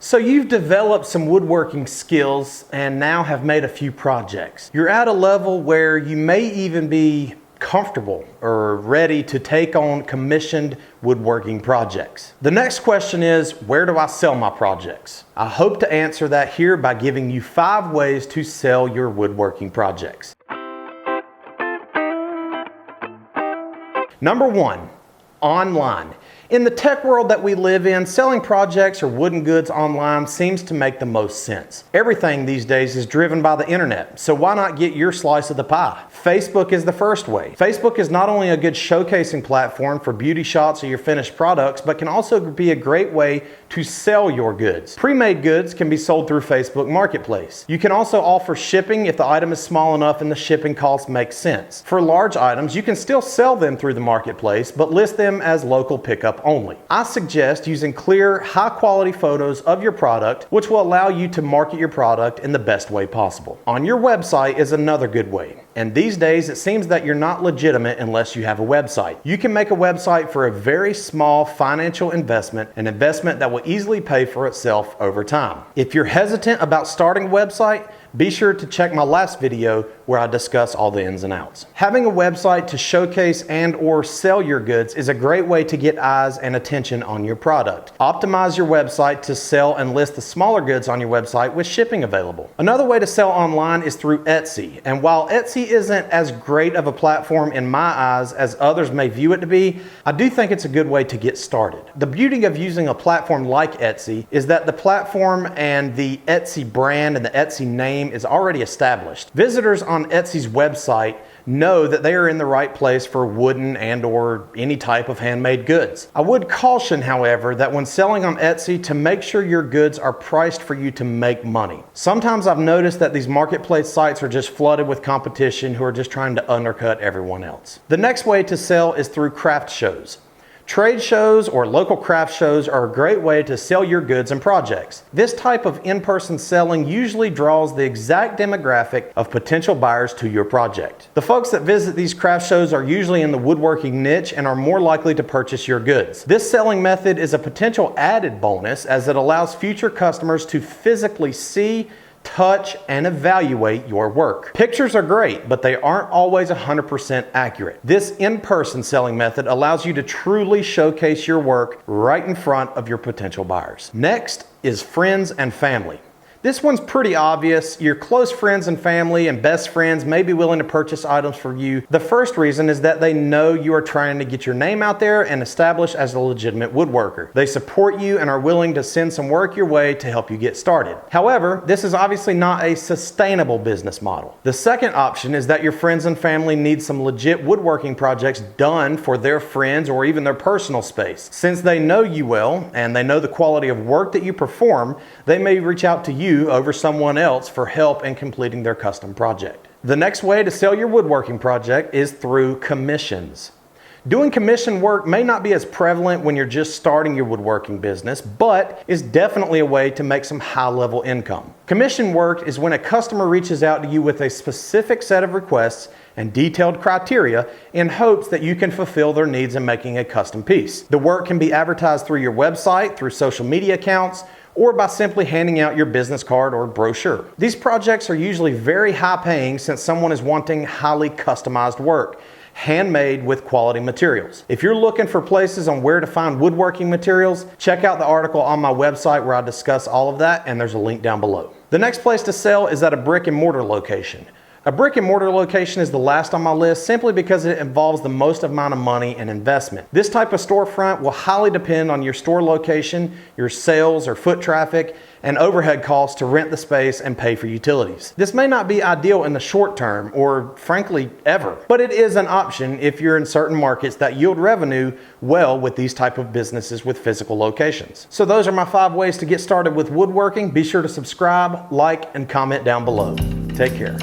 So you've developed some woodworking skills and now have made a few projects. You're at a level where you may even be comfortable or ready to take on commissioned woodworking projects. The next question is, where do I sell my projects? I hope to answer that here by giving you 5 ways to sell your woodworking projects. Number 1, online. In the tech world that we live in, selling projects or wooden goods online seems to make the most sense. Everything these days is driven by the internet, so why not get your slice of the pie? Facebook is the first way. Facebook is not only a good showcasing platform for beauty shots of your finished products, but can also be a great way to sell your goods. Pre-made goods can be sold through Facebook Marketplace. You can also offer shipping if the item is small enough and the shipping cost makes sense. For large items, you can still sell them through the marketplace, but list them as local pickup only. I suggest using clear, high-quality photos of your product, which will allow you to market your product in the best way possible. On your website is another good way. And these days, it seems that you're not legitimate unless you have a website. You can make a website for a very small financial investment, an investment that will easily pay for itself over time. If you're hesitant about starting a website, be sure to check my last video where I discuss all the ins and outs. Having a website to showcase and or sell your goods is a great way to get eyes and attention on your product. Optimize your website to sell and list the smaller goods on your website with shipping available. Another way to sell online is through Etsy. And while Etsy isn't as great of a platform in my eyes as others may view it to be, I do think it's a good way to get started. The beauty of using a platform like Etsy is that the platform and the Etsy brand and the Etsy name is already established. Visitors on Etsy's website know that they are in the right place for wooden and or any type of handmade goods. I would caution, however, that when selling on Etsy to make sure your goods are priced for you to make money. Sometimes I've noticed that these marketplace sites are just flooded with competition who are just trying to undercut everyone else. The next way to sell is through craft shows. Trade shows or local craft shows are a great way to sell your goods and projects. This type of in-person selling usually draws the exact demographic of potential buyers to your project. The folks that visit these craft shows are usually in the woodworking niche and are more likely to purchase your goods. This selling method is a potential added bonus as it allows future customers to physically see, touch, and evaluate your work. Pictures are great, but they aren't always 100% accurate. This in-person selling method allows you to truly showcase your work right in front of your potential buyers. Next is friends and family. This one's pretty obvious. Your close friends and family and best friends may be willing to purchase items for you. The first reason is that they know you are trying to get your name out there and establish as a legitimate woodworker. They support you and are willing to send some work your way to help you get started. However, this is obviously not a sustainable business model. The second option is that your friends and family need some legit woodworking projects done for their friends or even their personal space. Since they know you well and they know the quality of work that you perform, they may reach out to you over someone else for help in completing their custom project. The next way to sell your woodworking project is through commissions. Doing commission work may not be as prevalent when you're just starting your woodworking business, but is definitely a way to make some high-level income. Commission work is when a customer reaches out to you with a specific set of requests and detailed criteria in hopes that you can fulfill their needs in making a custom piece. The work can be advertised through your website, through social media accounts, or by simply handing out your business card or brochure. These projects are usually very high paying since someone is wanting highly customized work, handmade with quality materials. If you're looking for places on where to find woodworking materials, check out the article on my website where I discuss all of that, and there's a link down below. The next place to sell is at a brick and mortar location. A brick and mortar location is the last on my list simply because it involves the most amount of money and investment. This type of storefront will highly depend on your store location, your sales or foot traffic, and overhead costs to rent the space and pay for utilities. This may not be ideal in the short term or frankly ever, but it is an option if you're in certain markets that yield revenue well with these type of businesses with physical locations. So those are my 5 ways to get started with woodworking. Be sure to subscribe, like, and comment down below. Take care.